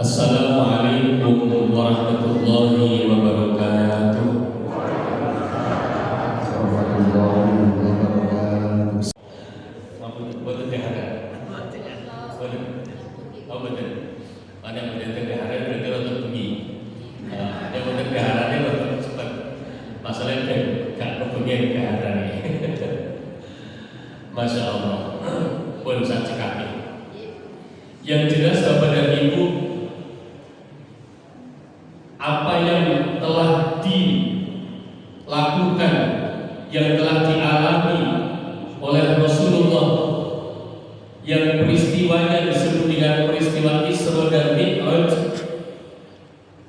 Assalamualaikum warahmatullahi wabarakatuh. Betul dahara. Oh betul. Ada betul dahara berarti rotok tinggi. Ada betul dahara ni rotok cepat. Masalahnya tak kepengen dahara ni. Masya Allah. Pun saya cakap. Yang jelas Bapak dan Ibu, apa yang telah dilakukan, yang telah dialami oleh Rasulullah, yang peristiwanya disebut dengan peristiwa Isra dan Mi'raj,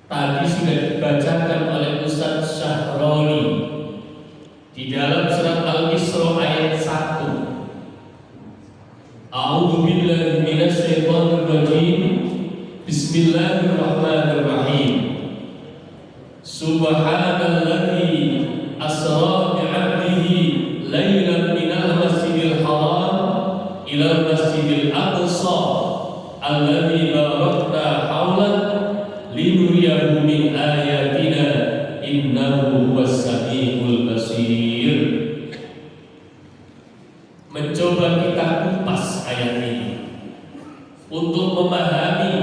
tadi sudah dibacakan oleh Ustaz Syahroni di dalam surat Al-Isra ayat 1. A'udzu billahi minasyaitonir rajim. Bismillahirrahmanirrahim. Subhanalladzi asra bi'abdihi lailan minal masjidil haram ilal masjidil aqsa alladzi barakna haulan linuriyahu min ayatina innahu huwas samiul basir. Mencoba kita kupas ayat ini untuk memahami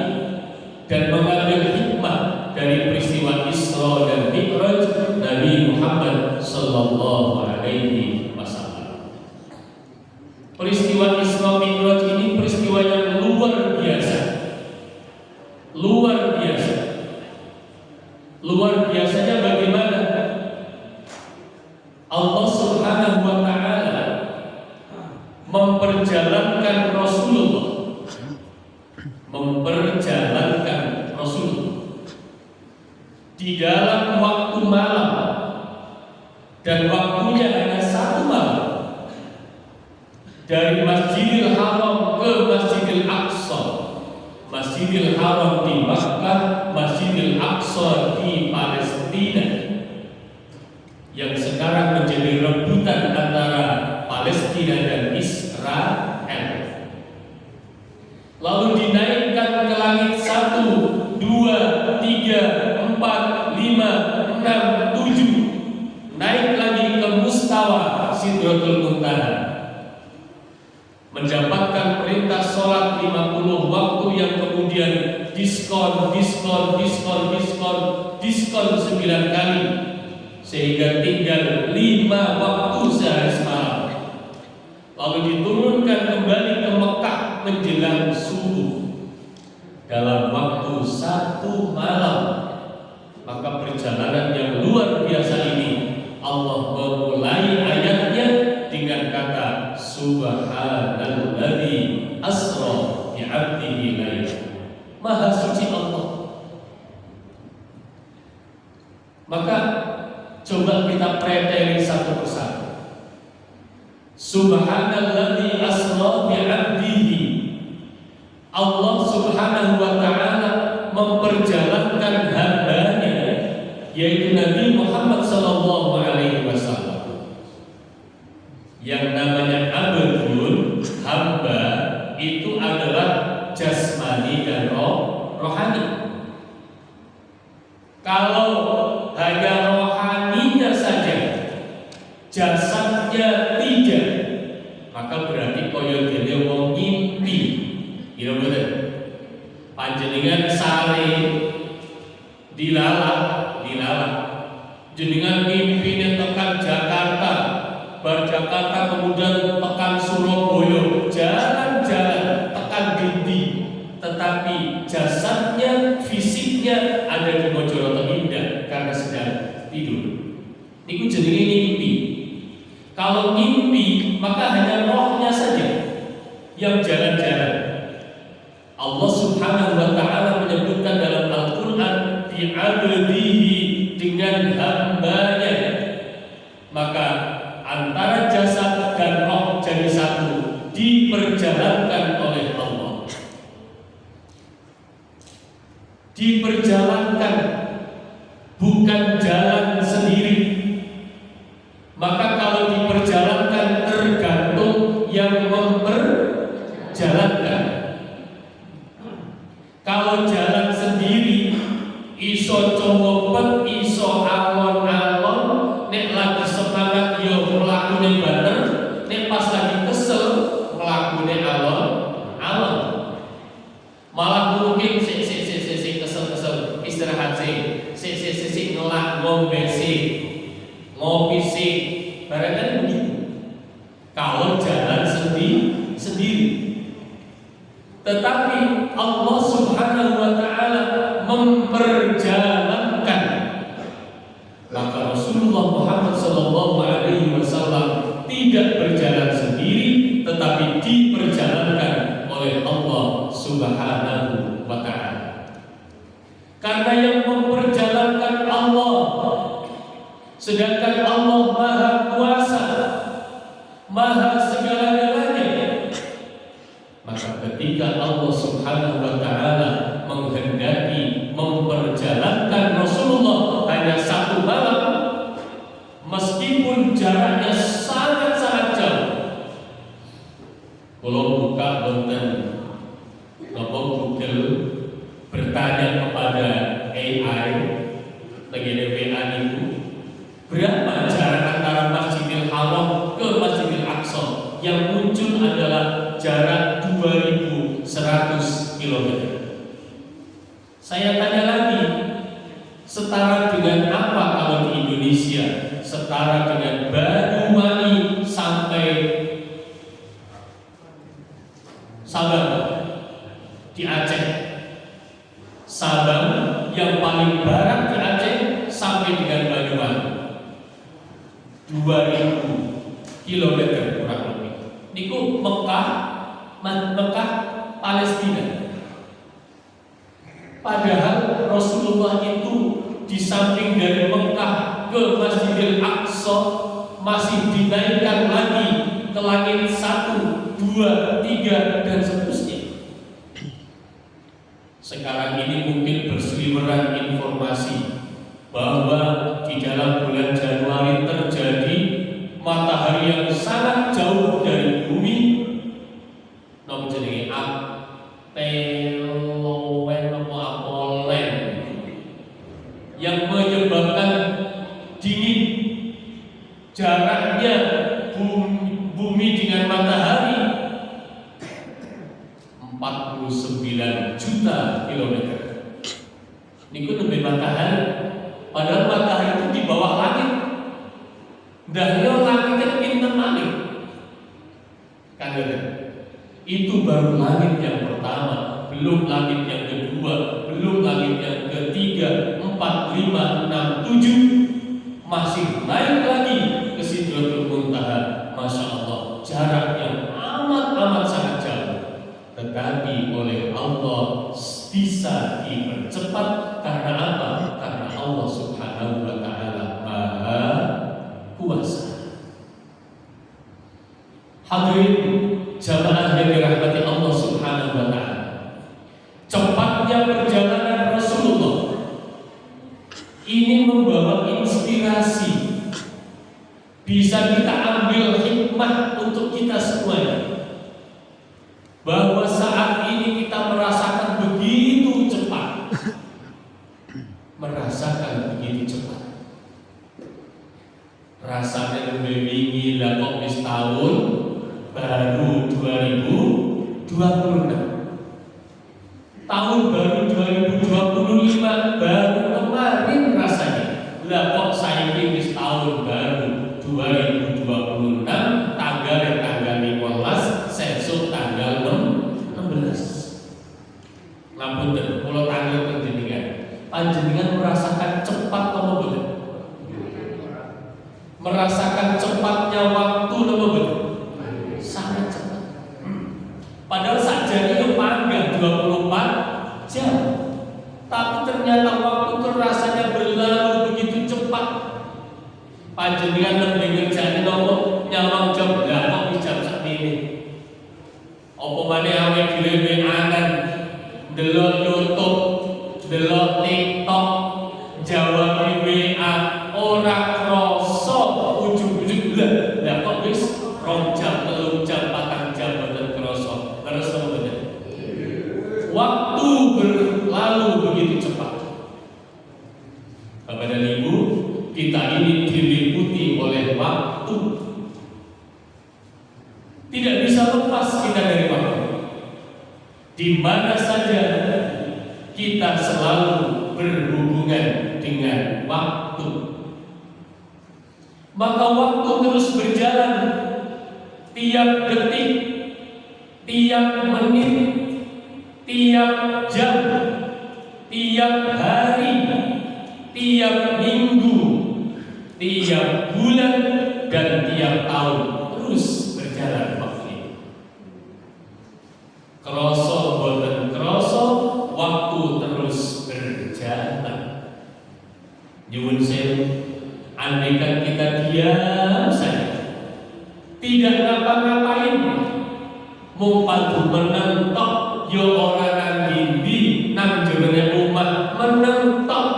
dan mengambil hikmah dari peristiwa Isra dan Mi'raj Nabi Muhammad sallallahu alaihi wasallam. Peristiwa Isra Mi'raj ini peristiwa yang luar biasa. Luar biasa. Luar biasanya bagaimana? Allah Subhanahu wa taala memperjalankan Rasulullah di dalam waktu malam, dan waktunya hanya satu malam, dari Masjidil Haram ke Masjidil Aqsa. Masjidil Haram di Makkah, Masjidil Aqsa di Palestina, yang sekarang menjadi rebutan antara Palestina dan Israel. Lalu dinaikkan ke langit 1, 2, 3, 4, 5, 6, 7. Naik lagi ke mustawa Sidratul Muntaha, mendapatkan perintah sholat 50 waktu, yang kemudian diskon 9 kali, sehingga tinggal 5 waktu sehari semalam. Lalu diturunkan kembali ke Mekah menjelang subuh dalam waktu 1 malam. Maka perjalanan yang luar biasa ini Allah memulai ayatnya dengan kata Subhanalladzi asra bi'abdihi lailan. Maha suci Allah. Maka coba kita preteli satu persatu. Subhanalladzi asra bi'abdihi. Allah Subhanahu wa ta'ala memperjalankan hambanya, yaitu Nabi Muhammad sallallahu alaihi wasallam. Yang namanya abdun, hamba, itu adalah jasmani dan rohani. Kalau hanya rohaninya saja, jasadnya tidak, maka berarti koyo dene wong ngimpi. Iya betul. Panjenengan sare dilalak, jenengan mimpinnya tekan Jakarta, bar Jakarta kemudian tekan Surabaya, jalan-jalan tekan Genti, tetapi jasadnya, fisiknya ada di Mojokerto Indah karena sedang tidur. Niku jenenge mimpi. Kalau mimpi, maka hanya rohnya saja yang jalan-jalan. Allah Subhanahu wa ta'ala menyebutkan dalam Al-Quran bi'abdihi, dengan hambanya. Maka antara jasad dan roh jadi satu, diperjalankan oleh Allah. Diperjalankan, bukan jalan sendiri. Maka kalau diperjalankan tergantung yang memperjalankan. Kalau jalan sendiri barangkali begitu. Kalau jalan sendiri. Tetapi Allah Subhanahu wa Ta'ala memperjalankan. Maka Rasulullah Muhammad SAW tidak berjalan sendiri, tetapi diperjalankan oleh Allah Subhanahu wa Ta'ala. Karena yang memperjalankan Allah, sedangkan Allah Maha Kuasa, Maha segala-galanya. Maka ketika Allah Subhanahu wa Ta'ala menghendaki memperjalankan Rasulullah hanya satu malam, meskipun jaraknya sangat-sangat jauh. Kalau buka konten Google, bertanya kepada AI begini WA itu, berapa jarak antara Masjidil Haram ke Masjidil Aqsa? Yang muncul adalah jarak 2100 km. Saya tanya lagi, setara dengan apa kalau di Indonesia? Setara dengan Banyuwangi sampai Sabang di Aceh. Sabang yang paling barat di Aceh sampai dengan Banyuwangi 2000 km kurang lebih. Niku Mekah Palestina. Padahal Rasulullah itu di samping dari Mekah ke Masjidil Aqsa masih dinaikkan lagi ke langit 1, 2, 3 dan seterusnya. Sekarang ini mungkin berseliweran informasi bahwa di dalam bulan Januari terjadi matahari yang sangat jauh dari bumi, nom jenenge Apolen, yang menyebabkan dingin. Jaraknya bumi dengan matahari 49 juta kilometer. Niku lebih matahari. Padahal matahari itu di bawah langit. Dahnya langitnya pinter malih. Kan itu baru langit yang pertama, belum langit yang kedua, belum langit yang ketiga, 4, 5, 6, 7. Masih naik lagi ke Sidratul Muntaha. Masya Allah, jarak yang amat sangat jauh. Tetapi oleh Allah bisa dipercepat. Karena apa? Karena Allah Subhanahu wa Ta'ala Maha Kuasa. Hadirin jamaah yang dirahmati Allah Subhanahu wa Ta'ala, cepatnya perjalanan Rasulullah ini membawa inspirasi. Bisa kita ambil hikmah untuk kita semuanya, bahwa saat ini kita merasakan begitu cepat. Merasakan begitu cepat. Rasanya lebih tinggi lah kok wis tahun baru 2026. Tahun baru 2025 baru kemarin rasanya. Lah kok saiki wis tahun baru 2026, tanggal 15, sesuk tanggal 16. Ngapunten, kula tanggal panjenengan merasakan cepat apa betul? Merasakan cepatnya waktu apa betul? Sangat cepat. Padahal saja itu panjang 24 jam, tapi ternyata waktu terasanya berlalu begitu cepat. Panjenengan lebih ngerjain nopo nyawang jam berapa jam saat ini? Apa maneh awake dhewe anan delok YouTube, delok TikTok, jawab WA, ora krasa ujug-ujug lah kok wis 2 jam, 3 jam, 4 jam boten krasa. Terus bener. Waktu berlalu begitu cepat. Bapak dan Ibu, kita ini diliputi oleh waktu. Tidak bisa lepas kita dari waktu. Di mana saja kita selalu berhubungan dengan waktu. maka waktu terus berjalan. Tiap detik, tiap menit, tiap jam, tiap hari, tiap minggu, tiap bulan, dan tiap tahun terus berjalan waktu ini. Kroso boten kroso, waktu terus berjalan. Nyuwun sewu, andaikan kita diam saja, tidak ngapa-ngapain, mung padu menentok yo ora nang ndi nang jerone umat menentok,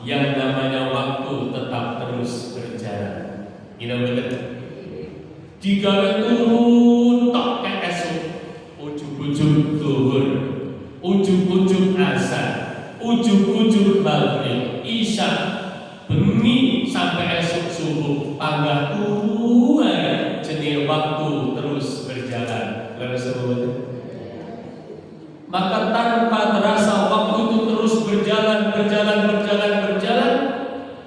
yang namanya waktu tetap terus berjalan. Ina bener. Digawe turun tok esuk, ujug-ujug zuhur, ujug-ujug asar, ujug-ujug maghrib, isya, bengi sampai esok subuh, panggah tuai jenenge waktu terus berjalan. Maka tanpa terasa waktu itu terus berjalan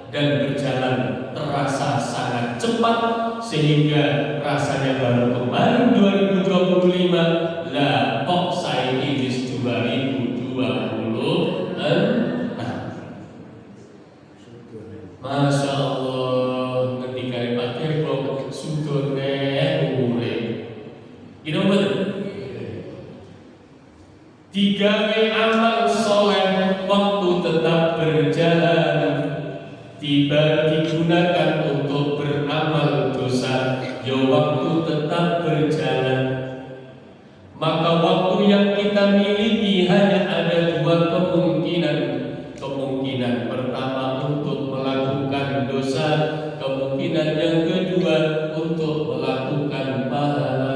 dan berjalan terasa sangat cepat, sehingga rasanya baru kemarin 2025 lah kok saya ini 2020. Masya Allah, ketika dipakai kok sudone urip. Gino betul. Digawe amal soleh, waktu tetap berjalan. Tiba digunakan untuk beramal dosa, ya waktu tetap berjalan. Maka waktu yang kita miliki hanya ada dua kemungkinan. Kemungkinan pertama untuk melakukan dosa, kemungkinan yang kedua untuk melakukan pahala.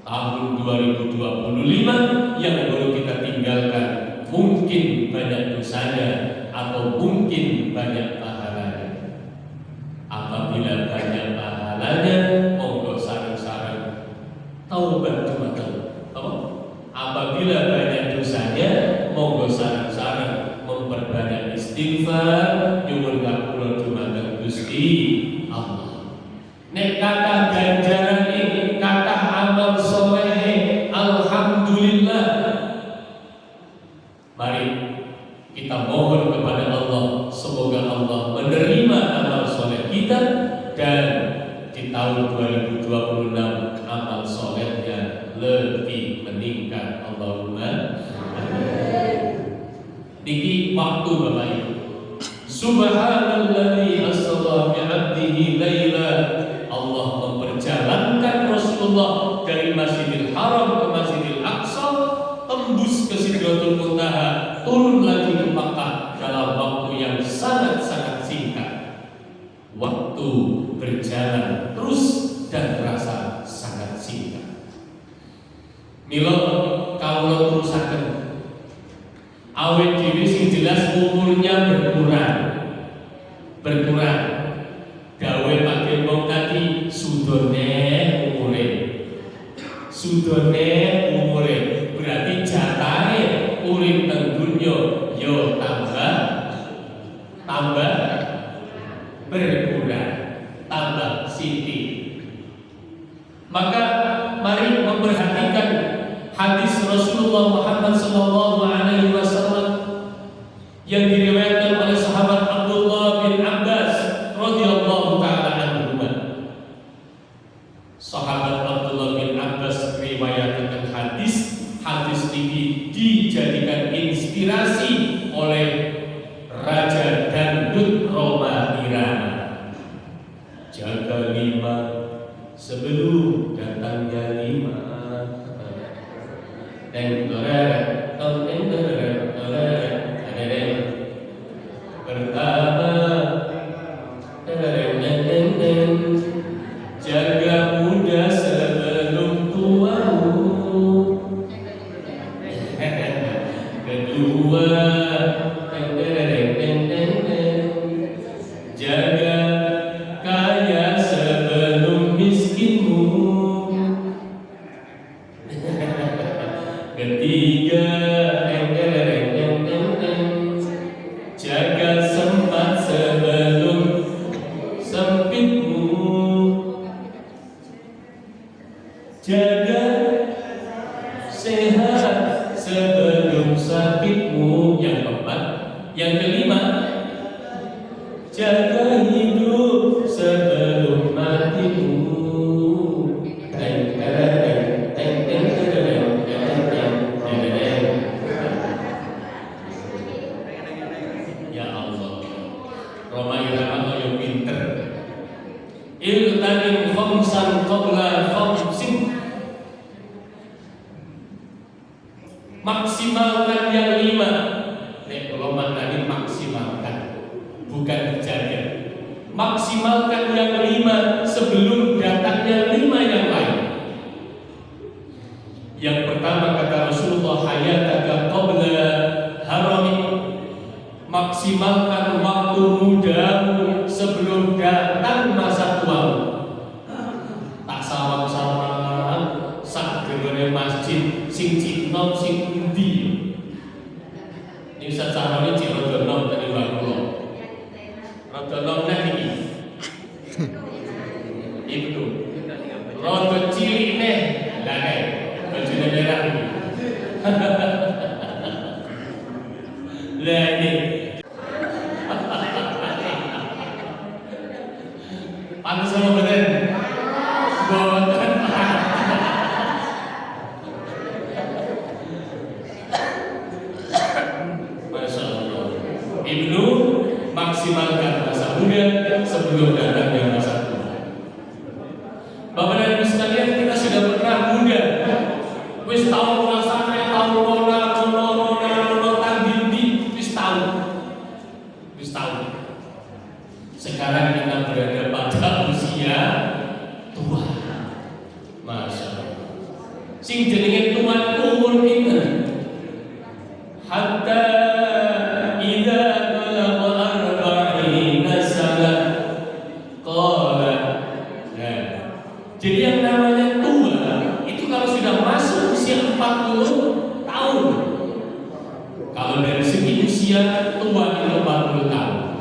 Tahun 2025 yang baru kita tinggalkan, mungkin banyak dosanya atau mungkin banyak pahalanya. Apabila banyak pahalanya, monggo sareng-sareng taubat Jumat. Apabila banyak dosanya, monggo sareng-sareng memperbanyak istighfar, nyuwun ngapura dumateng Gusti Allah. Nek kata ganjaran ini, kata amal soleh, alhamdulillah. Mari kita mohon kepada Allah, semoga Allah menerima amal soleh kita, dan di tahun 2026 amal solehnya lebih meningkat. Allahumma amin. Niki waktu Bapak Ibu. Subhanalladzi asra bi 'abdihi laila. Allah memperjalankan Rasulullah dari Masjidil Haram ke Masjidil Aqsa, tembus ke Sidratul Muntaha, turun lagi ke Makkah dalam waktu yang sangat-sangat singkat. Waktu berjalan terus dan terasa sangat singkat. Mila kawula terusaken, awet dhewe sing jelas umurnya berkurang. Gawe pakai wong tadi sudone umure, berarti jatahe urip teng dunya yo tambah berkurang, tambah sithik. Maka mari memperhatikan hadis Rasulullah Muhammad SAW yang diriwayatkan oleh sahabat Abdullah bin Abbas radhiyallahu taala anhu. Sahabat Abdullah bin Abbas meriwayatkan hadis ini dijadikan inspirasi oleh Raja Dangdut Roma Irama. Jaga 5 sebelum datangnya 5. Pertama, jaga muda sebelum tuamu. Kedua, jaga kaya sebelum miskinmu. Ketiga, jaga semua jaga hidup sebelum matimu. Ya Allah, Roma irama yo pinter. Iltanim khamsan qabla khamsin. Maksimalkan yang 5. Kalau maknanya maksimalkan, bukan dijaga. Maksimalkan yang 5 sebelum datangnya 5 yang lain. Yang pertama kata Rasulullah, hayataka qabla haramik. Maksimalkan waktu mudamu sebelum datang masa tuamu. Tak sawang-sawang sak gegere masjid sing cinom sing endi. Ini secarane Cirodo nom tadi kula. Rada nom nek iki. Ibnu. Rada cilik neh. Lah nek bajune merah iki. Lah iki. Panas sama badan. Boten. Masya Allah. Ibnu maksimalkan masa muda sebelum datangnya masa tua. Bapak dan Ibu sekalian, kita sudah pernah muda. Wis tahu rasanya, tahu rono tandindi, wis tahu. Sekarang kita berada pada usia tua. Masya Allah. Sing jenenge tuan umur kita. Hatta idza balagha arba'ina sanah qala. Jadi yang namanya tua itu kalau sudah masuk usia 40 tahun. Kalau dari segi usia tua itu 40 tahun.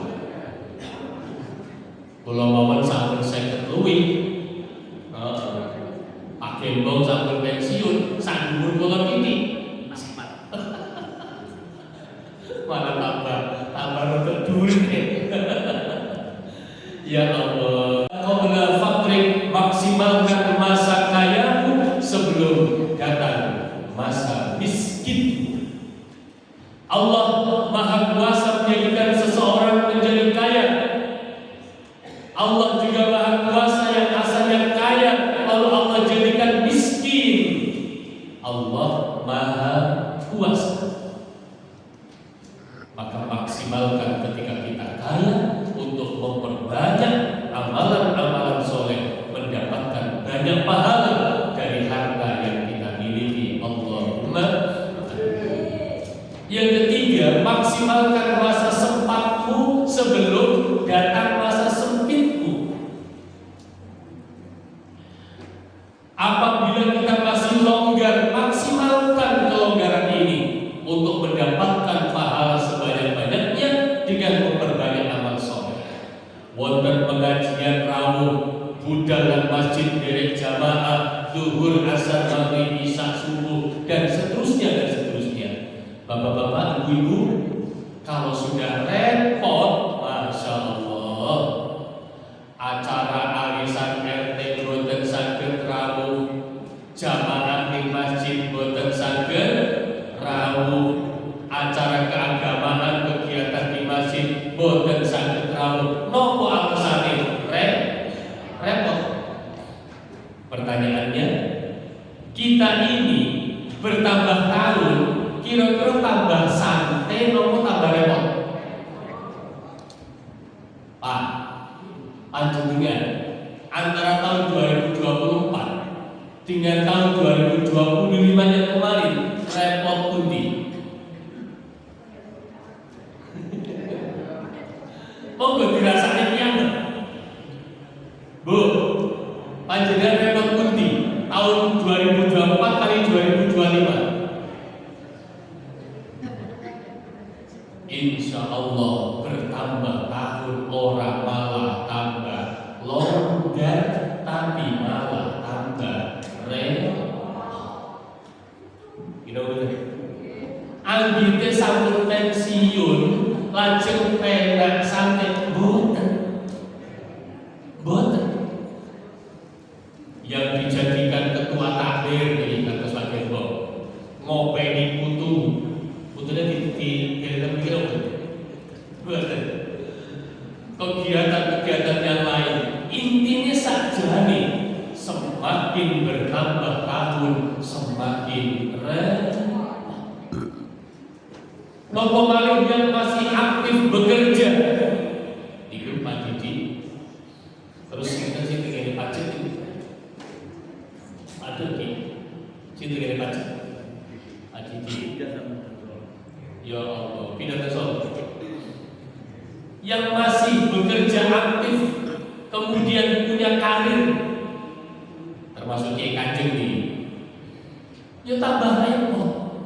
Kalau mawon sampun 50 luwih. Pak Gembong sampun pensiun, sak dhuwur kula iki. Malah tambah rada dhuwur. Ya Allah. Qabla faqrik, maksimalkan masa kayamu sebelum datang masa miskin. Allah Maha Kuasa menjadikan seseorang menjadi kaya. Allah juga Maha Kuasa yang asalnya kaya, lalu Allah jadikan miskin. Allah Maha Kuasa. Maka maksimalkan ketika kita kaya untuk memperbanyak amalan-amalan soleh, mendapatkan banyak pahala dari harta yang kita miliki. Allahumma. Yang ketiga, maksimalkan masa sempatmu sebelum datang masa sempitmu. Apabila kita masih longgar, maksimalkan kelonggaran ini untuk mendapatkan pahala sebanyak-banyaknya dengan memperbanyak amal soleh. Wonten pengajian rawuh, budal dan masjid derek jamaah, zuhur, asar, maghrib, isya, subuh, dan seterusnya. Bapak-bapak, ibu-ibu, kalau sudah repot, Masya Allah, acara arisan RT boten saged rawuh, jamaah di masjid boten saged rawuh, acara keagamaan kegiatan di masjid boten saged rawuh. Nopo alasane? Repot. Pertanyaannya, kita ini bertambah tahun, kira-kira tambah santai nopo tambah repot? Pak, panjenengan antara tahun 2024 dengan tahun 2025 yang kemarin repot pundi? Monggo dirasake piyambak. Bu, panjenengan repot pundi? Tahun 2024 kali 2025. Insya Allah bertambah tahun, orang malah tambah longgar, tapi malah tambah repot. Anggite sampun pensiun, lajeng penak santet Bu. kegiatan-kegiatan yang lain. Intinya saja nih, semakin bertambah tahun semakin repot. Nopo malih yang masih aktif bekerja itu Pak Didi. Terus kita sih tinggal pajak ini. Ada di sini tinggal pajak. Pak Didi. Ya Allah, pindah ke yang masih bekerja aktif, kemudian punya karir, termasuk Kiai Kanjeng nih, ya tambah repot.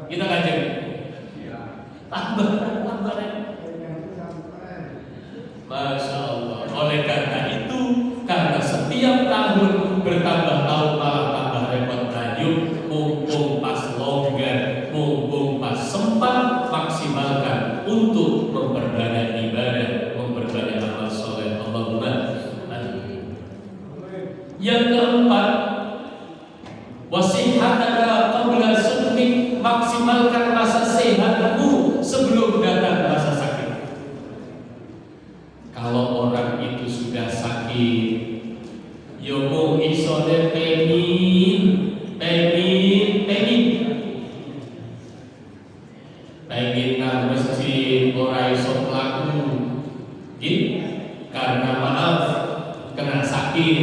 Kita Kanjeng, tambah repot. Masya Allah. Oleh karena itu, karena setiap tahun bertambah tahun malah tambah repot. Lanjut, mumpung pas longgar, mumpung pas sempat, maksimalkan untuk memperbanyak ibadah, memperbanyak amal soleh. Allahumma amin. Yang keempat, wasihatana qabla sukmi, maksimalkan masa sehatmu sebelum datang masa sakit. Kalau orang itu sudah sakit, yo mung isone pengen nang masjid ora iso mlaku nggih karena maaf kena sakit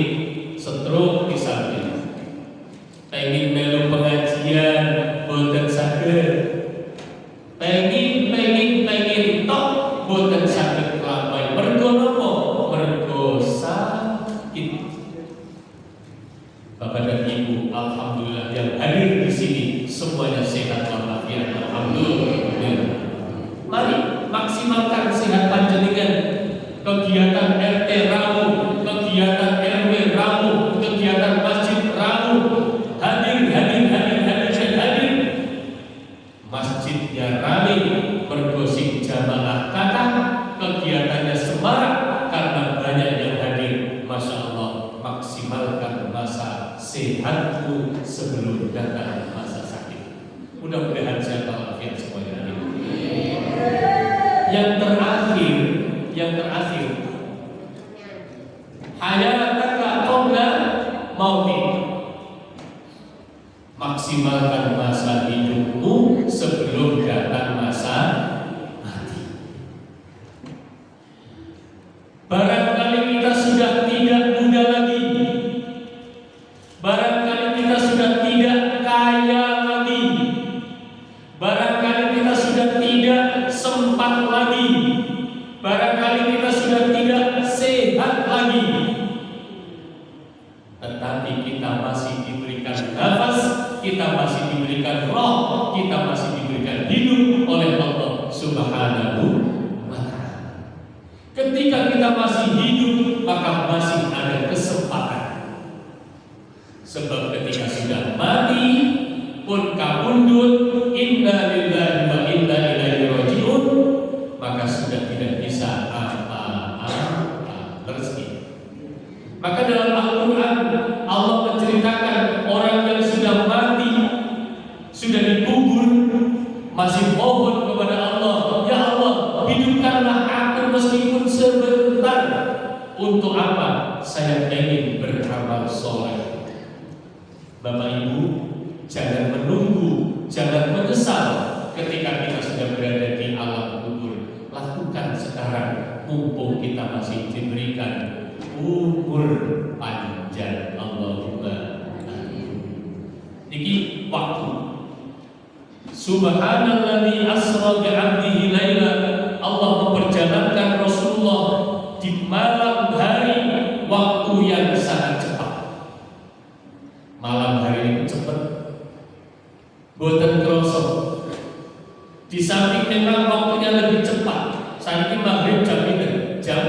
stroke misalnya, pengen melu pengajian boten saged, pengen tok boten saged nglampahi mergo napa? Mergo sakit. Bapak dan Ibu, alhamdulillah yang hadir di sini semuanya sehat walafiat, alhamdulillah. Mari maksimalkan sehat panjenengan. Kegiatan RT ramu, kegiatan RW ramu, kegiatan masjid ramu, hadir. Masjidnya ramai, bergosip jamaah kata, kegiatannya semarak karena banyak yang hadir. Masya Allah, maksimalkan masa sehatmu sebelum datang masa sakit. Mudah-mudahan sehat walafiat semuanya. Yang terakhir, hayataka qabla mautik, maksimalkan masa hidupmu sebelum datang masa mati. Barangkali kita sudah tidak muda lagi, barangkali kita sudah tidak kaya lagi, barangkali kita sudah tidak sempat lagi, barangkali kita sudah tidak sehat lagi, tetapi kita masih diberikan nafas, kita masih diberikan roh, kita masih diberikan hidup oleh Allah Subhanahu wa ta'ala. Ketika kita masih hidup, maka masih ada kesempatan. Sebab ketika sudah mati pun kabundut, inna lillahi wa inna ilaihi raji'un, maka sudah tidak bisa apa-apa rezeki. Maka dalam Al-Quran Allah menceritakan orang yang sudah mati, sudah dikubur, masih mohon kepada Allah, ya Allah, hidupkanlah aku meskipun sebentar. Untuk apa? Saya ingin beramal soleh. Bapak Ibu, jangan menunggu, jangan menyesal ketika kita sudah berada di alam kubur. Lakukan sekarang, mumpung kita masih diberikan umur panjang. Allahumma amin. Niki waktu. Subhanalladzi asra bi 'abdihi laila. Allah memperjalankan Rasulullah di malam hari, waktu yang sangat cepat. Malam hari itu cepat, boten kroso. Di samping memang waktunya lebih cepat. Saat ini maghrib jam pinten? Jam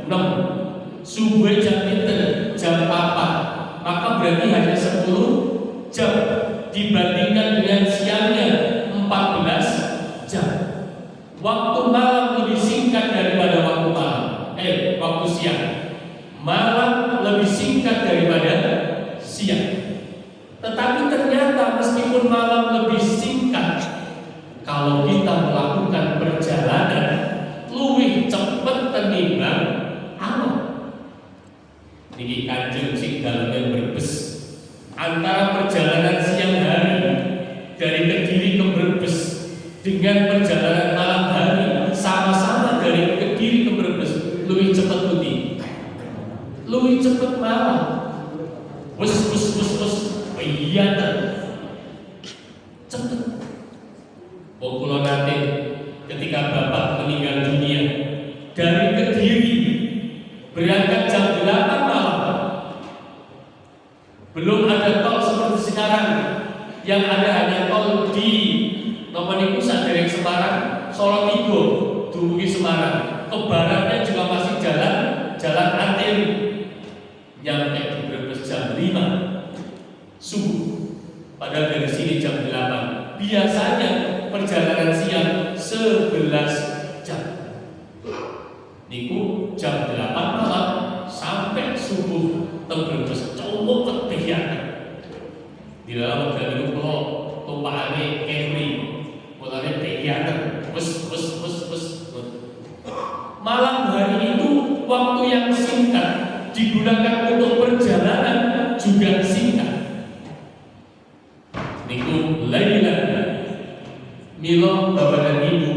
6. Subuh jam pinten? Jam 4. Maka berarti hanya 10 jam dibandingkan dengan siangnya 14 jam. Waktu antara perjalanan siang hari dari Kediri ke Brebes dengan perjalanan malam hari sama-sama dari Kediri ke Brebes, lebih cepat putih, lebih cepat malam. Wes iya cepet. Kula nate ketika bapak meninggal dunia dari Kediri berangkat jam 8 malam. Belum ada tol seperti sekarang, yang ada hanya tol di nomor pusat dari Semarang, Solo Tigo, dumugi Semarang. Ke baratnya juga masih jalan arteri. Nyampe di Brebes jam 5 subuh. Padahal dari sini jam 8. Biasanya perjalanan siang 11 jam. Niku jam 8 malam sampai subuh Brebes cukup ketehian. Di dalam mobil itu kalau tumpahane Camry, mulane tehian. Wes. Malam hari itu waktu yang singkat digunakan untuk perjalanan juga singkat. Niku lailan milo bapak dan ibu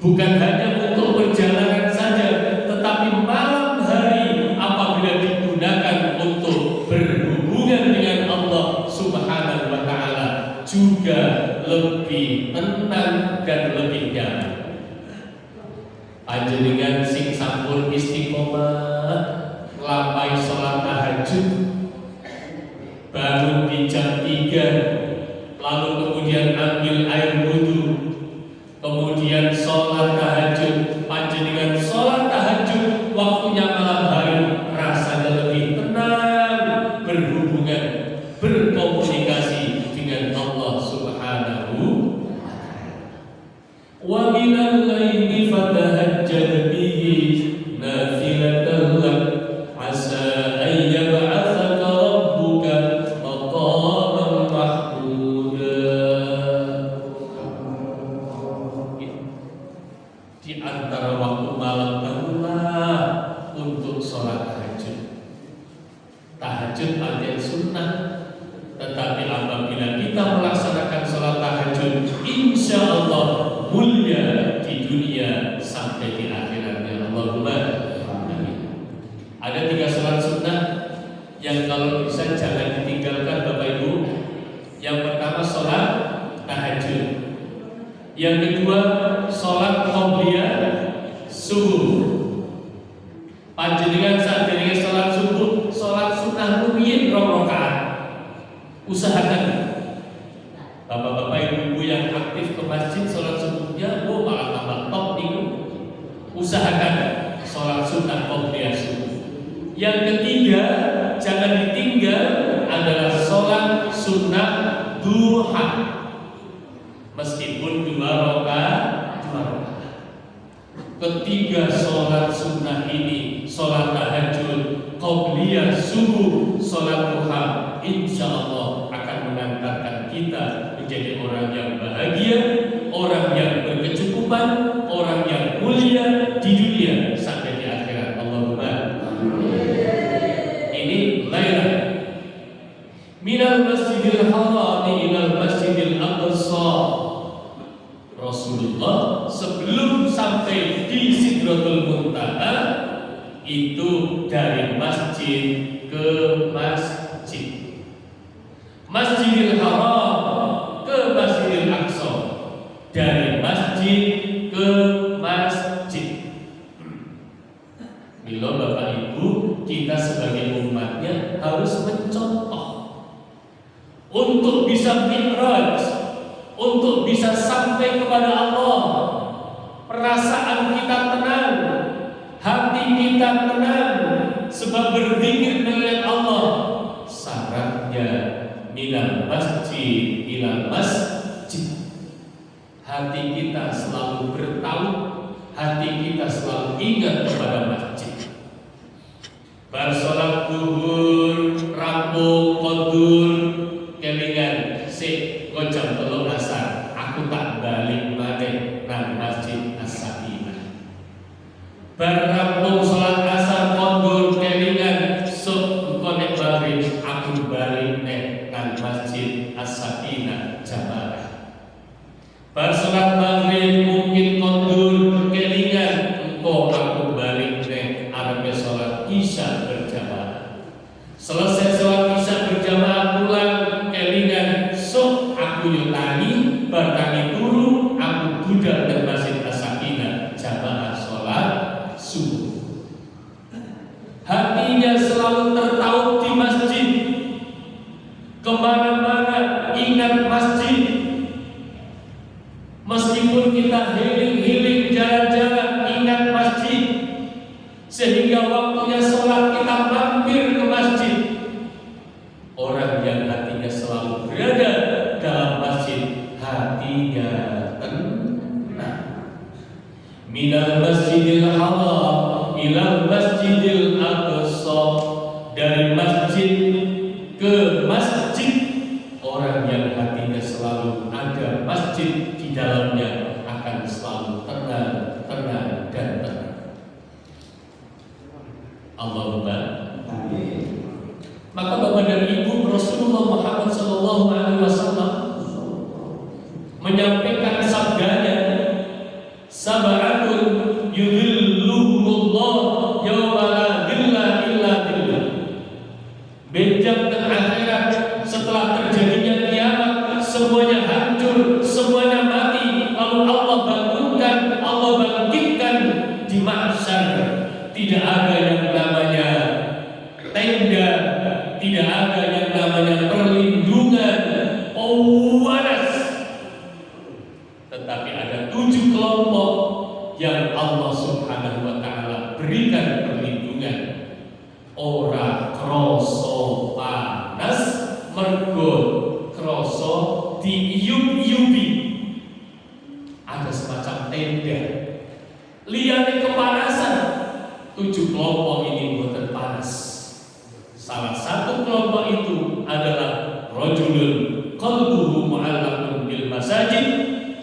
bukan hanya untuk perjalanan saja, tetapi malam hari apabila digunakan untuk berhubungan dengan Allah Subhanahu wa Ta'ala juga lebih tenang dan lebih nyaman. Panjenengan sing sampun istiqomah nglampahi salat tahajud, bangun di jam 3, lalu kemudian ambil air wudu, kemudian sholat tahajud. Panjenengan sholat tahajud waktunya malam hari, rasanya lebih tenang, berhubungan, berkomunikasi dengan Allah Subhanahu wa Ta'ala. Wa minal laili fatahajjad bihi nafilatan lak asa an yab'atsaka rabbuka maqaman mahmuda. Di antara waktu malam bangunlah untuk sholat tahajud. Tahajud artinya sunnah, tetapi apabila kita melaksanakan sholat tahajud, insya Allah mulia di dunia sampai di akhiratnya. Allahumma amin. Ada 3 sholat sunnah yang kalau bisa jangan ditinggalkan Bapak Ibu. Yang pertama sholat tahajud, yang kedua sholat qobliyah subuh. Panjenengan saat diri sholat subuh, sholat sunnah rumiyin 2 rakaat. Usahakan bapak-bapak ibu-ibu yang aktif ke masjid sholat subuhnya, malah tambah top itu. Usahakan sholat sunnah qobliyah subuh. Yang ketiga jangan ditinggal adalah sholat sunnah duha, meskipun 2 rakaat. Ketiga sholat sunnah ini, sholat tahajud, qobliyah subuh, sholat duha, insya Allah akan mengantarkan kita menjadi orang yang bahagia, orang yang berkecukupan, orang yang mulia di dunia sampai di akhirat. Allahumma ini lailah minal masjidil haram ilal masjidil aqsa. Rasulullah sebelum sampai di Sidratul Muntaha itu dari masjid ke masjid, Masjidil Haram ke Masjidil Aqsa, dari masjid ke masjid. Mila Bapak Ibu, kita sebagai umatnya harus mencontoh untuk bisa mi'raj, untuk bisa sampai kepada Allah. Perasaan kita tenang, hati kita tenang, sebab berzikir dengan Allah. Syaratnya minal masjid ilal masjid. Hati kita selalu bertaut, hati kita selalu ingat kepada masjid. Bar sholat duhur, rampung, kodur, kelingan, jam 3 asar, aku tak balik maneh nang masjid As-Sakinah. Bar rampung sholat asar, kodur, kelingan, sok konek maghrib, aku balik nang kelingan engkau aku balik nek arepe salat isya berjamaah. Selesai salat isya berjamaah pulang kelingan sok aku yutani bertani turu aku budal dan masjid As-Sakinah jamaah salat subuh. Hatinya selalu tertaut di masjid, kemana-mana ingat masjid. Meskipun kita healing jalan-jalan ingat masjid, sehingga waktunya sholat kita mampir ke masjid. Orang yang hatinya selalu berada dalam masjid, hatinya tenang. Minal masjidil haram ilal masjidil aqsa, dari masjid ke masjid. Orang yang hatinya selalu ada masjid di dalamnya akan selalu tenang, tenang dan tenang. Allahumma amin. Maka Bapak dan Ibu, Rasulullah Muhammad SAW menyampaikan sabdanya, sab'atun yudhilluhumullah yawma la dhilla illa dhillah. Benjang dan akhirat setelah terjadinya kiamat, semuanya hancur, semuanya mati, lalu Allah bangunkan, Allah bangkitkan di mahsyar. Tidak ada yang namanya tenda, tidak ada yang namanya perlindungan, waras. Tetapi ada 7 kelompok yang Allah Subhanahu wa Ta'ala berikan perlindungan. Ora kroso panas mergo kroso diiup-iupi. Ada semacam tenda. Liyane kepanasan, 7 kelompok ini boten panas. Salah satu kelompok itu adalah rajulun qalbuhu mu'allaqun bil masajid,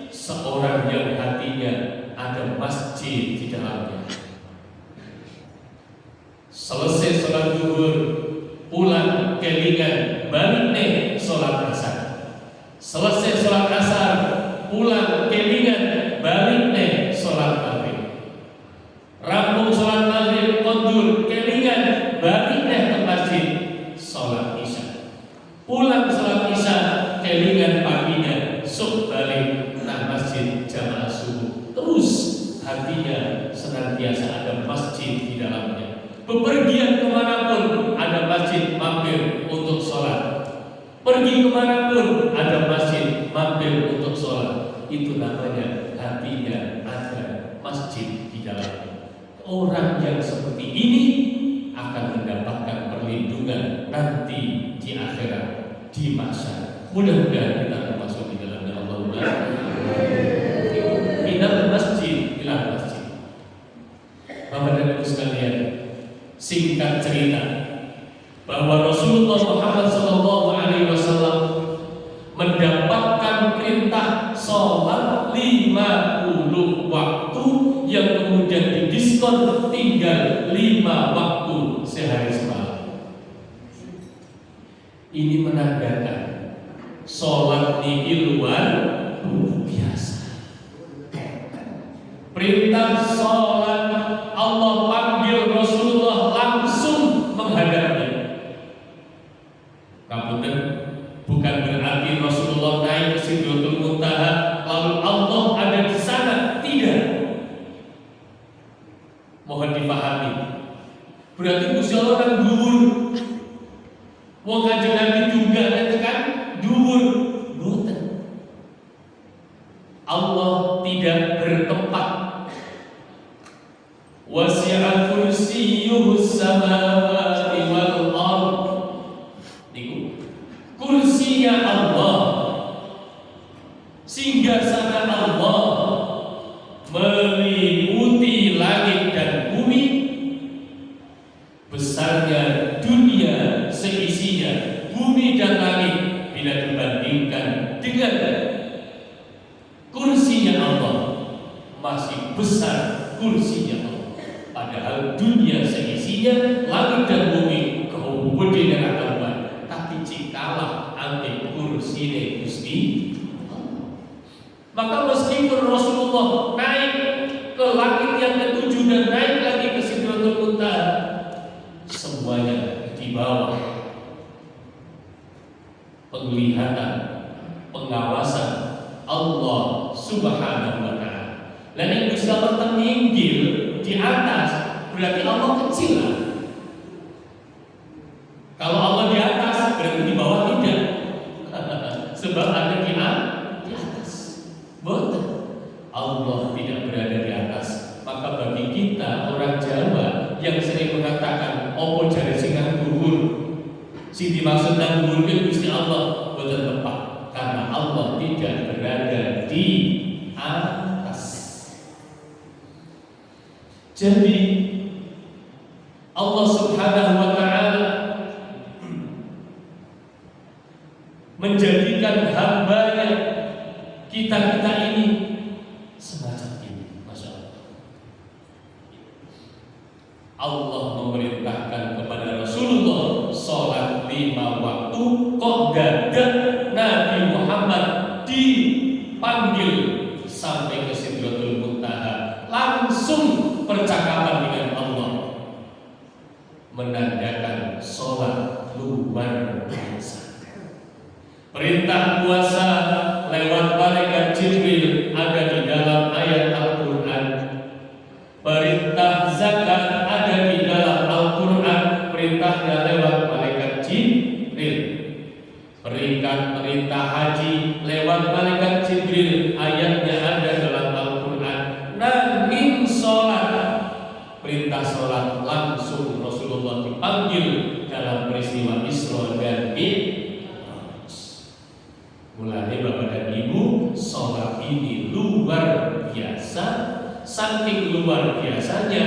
seorang yang hatinya ada masjid di dalamnya. Selesai sholat zuhur, pulang kelingan balik nih sholat asar. Selesai sholat asar, pulang kelingan balik nih sholat maghrib. Rampung sholat maghrib kondur kelingan balik nih ke masjid sholat isya. Pulang sholat isya kelingan paginya sok balik nah masjid jamaah subuh. Terus hatinya senantiasa ada masjid di dalamnya. Bepergian kemanapun ada masjid mampir untuk sholat. Pergi kemanapun ada masjid mampir untuk sholat. Itu namanya hatinya ada masjid di dalamnya. Orang yang seperti ini akan mendapatkan perlindungan nanti di akhirat, di masa. Mudah-mudahan kita termasuk di dalamnya. Allahumma minal masjid ila masjid. Bapak dan Ibu sekalian, singkat cerita bahwa Rasulullah Muhammad SAW mendapatkan perintah sholat 50 waktu yang kemudian didiskon tinggal 5 waktu sehari semalam. Ini menandakan sholat ini luar biasa. Perintah sholat Allah panggil Rasulullah langsung menghadapnya. Kamutan bukan berarti Rasulullah naik ke Sidratul Muntaha lalu Allah ada di sana, tidak. Mohon dipahami. Berarti Gusti Allah kan dhuwur. Wong Kanjeng Nabi juga kan dhuwur. Boten. Allah tidak bertempat. Wasi'a kursiyyuhu samawati wal ardh. Niku kursinya Allah, singgasana Allah meliputi langit dan bumi. Besarnya dunia seisinya, bumi dan langit bila dibandingkan dengan kursinya Allah, masih besar kursinya Allah. Padahal dunia seisinya, langit dan bumi kehubungan dengan agama, tapi cikalah ante kursi Gusti. Maka meskipun Rasulullah naik ke langit yang ketujuh dan naik lagi ke Sidratul Muntaha. Semuanya di bawah penglihatan, pengawasan Allah Subhanahu wa Ta'ala. Dan yang bisa tertinggil di atas berarti Allah kecil lah. Kalau Allah di atas berarti di bawah tidak. Sebab ada di atas. Betul. Allah tidak berada di atas. Maka bagi kita orang Jawa yang sering mengatakan opo jare sing dhuwur, sing dimaksud nang dhuwur kuwi Gusti Allah, boten tepat. Karena Allah tidak berada di atas. Jadi Allah Subhanahu wa Ta'ala menjadikan hamba-Nya kita ini semacam ini. Masya Allah. Allah memerintahkan kepada Rasulullah sholat 5 waktu, kok dadak Nabi Muhammad dipanggil sampai ke Sidratul Muntaha, langsung percakapan dengan Allah, menandakan sholat luar biasa. Perintah puasa lewat malaikat Jibril ada di dalam ayat Al-Quran. Perintah zakat ada di dalam Al-Quran, perintahnya lewat malaikat Jibril. Perintah haji lewat malaikat Jibril, ayatnya ada dalam Al-Quran. Nabi sholat, perintah sholat langsung Rasulullah dipanggil dalam peristiwa Isra dan Mi'raj. Mulai Bapak dan Ibu, sholat ini luar biasa. Saking luar biasanya,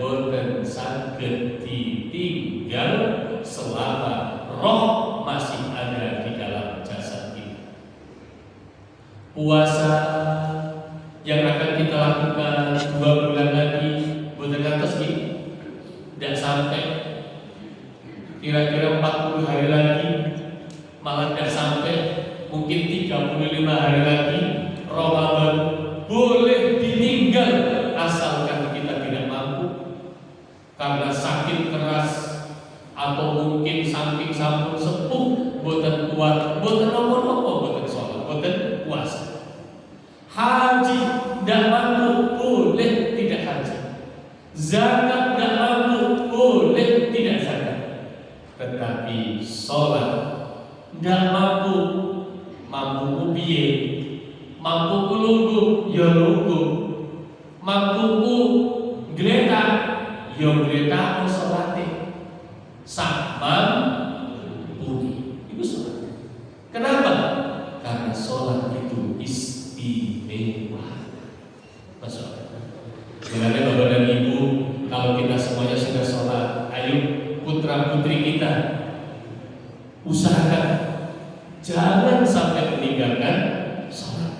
boten saged ditinggal selama roh masih ada di dalam jasad ini. Puasa yang akan kita lakukan 2 bulan lagi, boten ngantos iki, tidak sampai kira-kira 40 hari lagi, malah tidak sampai. Mungkin 35 hari lagi Ramadan boleh ditinggal asalkan kita tidak mampu karena sakit keras atau mungkin saking sampun sepuh, boten kuat, boten nopo-nopo, boten sholat, boten puasa. Haji tidak mampu, boleh tidak haji. Zakat tidak mampu, boleh tidak zakat. Tetapi sholat tidak mampu. Mampu piye? Mampu lungguh, ya lungguh. Mampu gletak, ya gletak salate. Sama budi. Itu sholat. Kenapa? Karena sholat itu istimewa. Masya Allah. Sebenarnya Bapak dan Ibu, kalau kita semuanya sudah sholat, ayo putra putri kita usahakan jangan sampai meninggalkan sholat.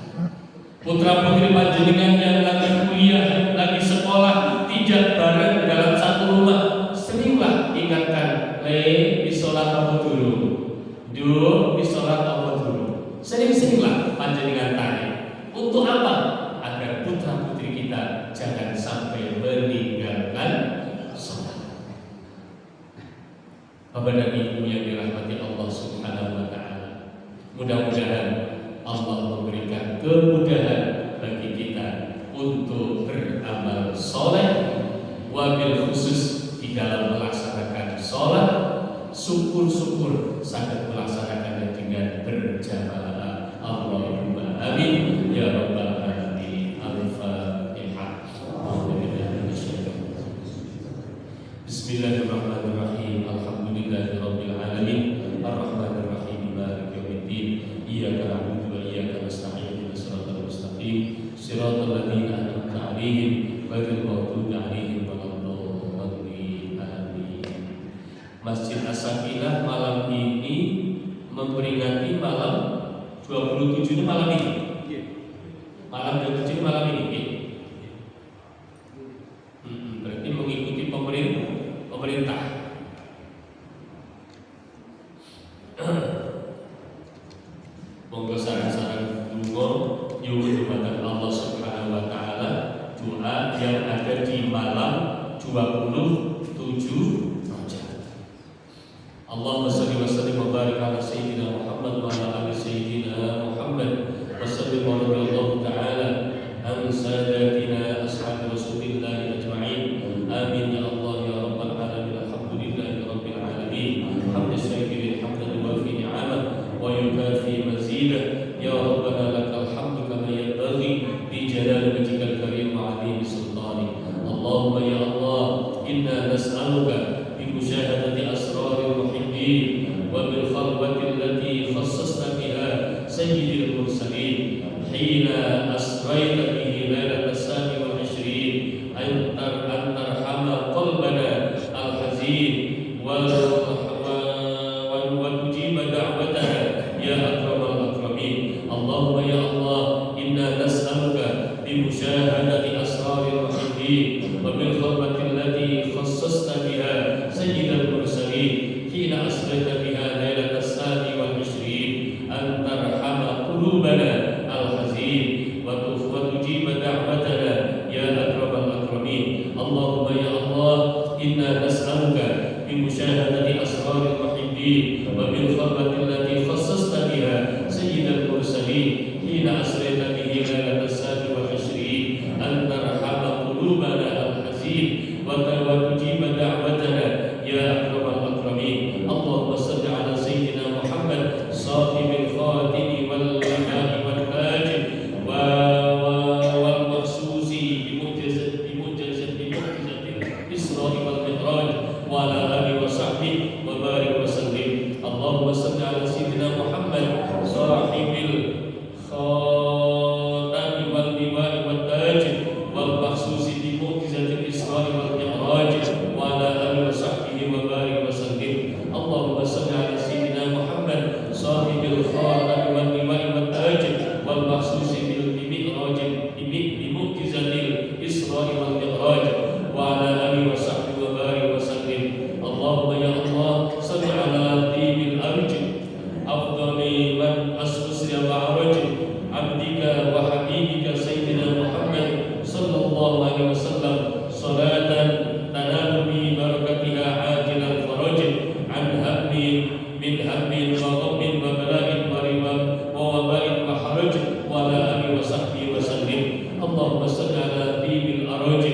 Putra putri panjenengan yang lagi kuliah, lagi sekolah, tidak bareng dalam satu rumah, seringlah ingatkan, di sholat apa dulu, di sholat apa dulu. Sering-seringlah panjenengan tanya. Untuk apa? Agar putra putri kita jangan sampai meninggalkan sholat. Bapak dan Ibu yang dirahmati Allah Subhanahu wa Ta'ala, mudah-mudahan Allah memberikan kemudahan bagi kita untuk beramal soleh, wabil khusus di dalam melaksanakan sholat. Syukur-syukur sangat melaksanakannya dengan berjamaah. Allahumma amin ya rabbal alamin. Al-Fatihah. Bismillahirrahmanirrahim. Alhamdulillahirabbil alamin. Ar-Rahmanir Rahim. Maliki yaumiddin. Iyyaka na'budu wa iyyaka nasta'in. Ihdinas siratal mustaqim. Siratal ladzina an'amta 'alaihim ghairil maghdubi 'alaihim waladdallin. Amin. Masjid As-Sakinah malam ini memperingati malam 27 malam ini. Malam 27 malam ini. Berarti mengikuti pemerintah. Monggo sareng-sareng donga nyuwun dumateng Allah Subhanahu wa Ta'ala, doa yang di malam 27 Rajab. Allahumma shalli wa sallim wa barik ala sayyidina Muhammad wa ala ali sayyidina Muhammad wa sallim wa radiyallahu ta'ala an sadatina ashabi Rasulillah ajma'in. Amin ya Allah ya rabbal alamin. Alhamdulillahi rabbil alamin. Hamdan sayyidir hamdan wa fi ni'amah wa yukafi mazidah. Ya rabbana lakal hamdu kama yanbaghi bi jalali wajhikal karim wa 'azimi sultani. Allahumma ya Allah, inna nas'aluka bi musyahadati asraril muhibbin wa bil khalwati allati khassasna biha sayyidil mursalin hina asrayta bihi lailatal sami wal 20 an tarhama qalbana al hazin wa tujiba da'watana ya akramal akramin. Allahumma ya Allah, inna nas'aluka bi musyahadati asraril muhibbin wa bil khalwati allati khassasna biha sayyidal mursalin hina asrayta biha lailatal sami wal 20 an tarhama qulubana al hazin wa tujiba da'watana ya akramal akramin. Allahumma ya Allah, inna nas'aluka bi musyahadati asraril muhibbin wa bil khalwati allati khassasna biha sayyidal mursalin hina asrayta bihi lailatal sami wal 20 an tarhama qulubana al hazin wa tujiba da'watana ya akramal akramin. Allahumma salli ala sayyidina Muhammad sahibil khatimi wal imam wal fajr wal mahsusi bi mu'jizatil Isra wal Mi'raj wa ala alihi wa sahbihi wa barik wa sallim. Allahumma salli ala sayyidina Muhammad sahibil khatami wal liwa'i wat taj wal mahsusi bi mu'jizatil Isra wal Mi'raj wa ala alihi wa sahbihi wa barik wa sallim. Allahumma salli ala sayyidina Muhammad sahibil khatami wal liwa'i wat taj wal mahsusi bil mi'raj bi mu'jizatil Isra wal Mi'raj wa ala alihi wa sahbihi wa barik wa sallim. Allahumma ya Allah, salli ala tibil arj afdali man asriya wa arj abdika wa habibika sayyidina Muhammad sallallahu alaihi wasallam salatan tanalu bi barakatiha ajilal faraj an hammin min hammin wa ghammin wa bala'in wa riban wa waba'in wa haraj wa ala alihi wa sahbihi wa sallim. Allahumma salli ala tibil arj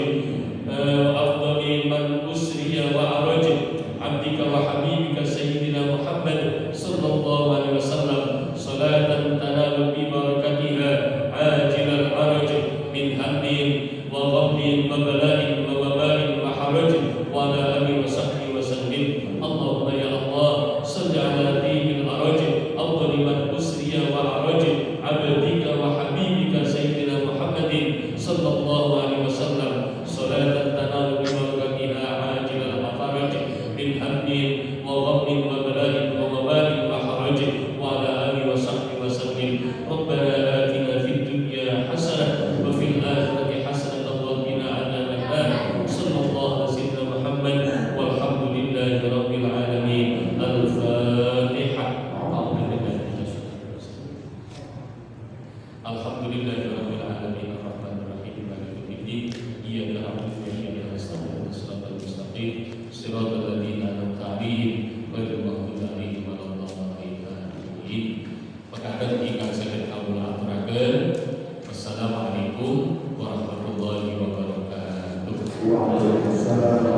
afdali man usriya wa araj abdika wa habibika sayyidina Muhammad sallallahu alaihi wasallam salatan tanalu bi barakatiha ajilal arj min hammin wa ghammin wa bala'in wa waba'in wa haraj wa ala alihi wa sahbihi wa sallim. Allahumma ya Allah, salli ala tibil arj afdali man usriya wa araj abdika wa habibika sayyidina Muhammadin sallallahu alaihi wasallam salatan tanalu bi barakatiha ajilal faraj min hammin wa ghammin wa bala'in wa waba'in wa haraj wa ala alihi wa sahbihi wa sallim. Rabbana atina fid dunya hasanah wa fil akhirati hasanah wa qina adzaban nar. Sallallahu alaihi wa Muhammad walhamdulillahi rabbil alamin. Al-Fatihah. Alhamdulillahi rabbil alamin arrahmanir rahim maliki yaumiddin iyyaka na'budu wa iyyaka nasta'in ihdinas mustaqim siratal ladzina an'amta 'alaihim ghairil maghdubi 'alaihim waladdallin. Pekaten ingkang saged kawula aturaken. Wassalamualaikum warahmatullahi wabarakatuh. Waalaikumsalam.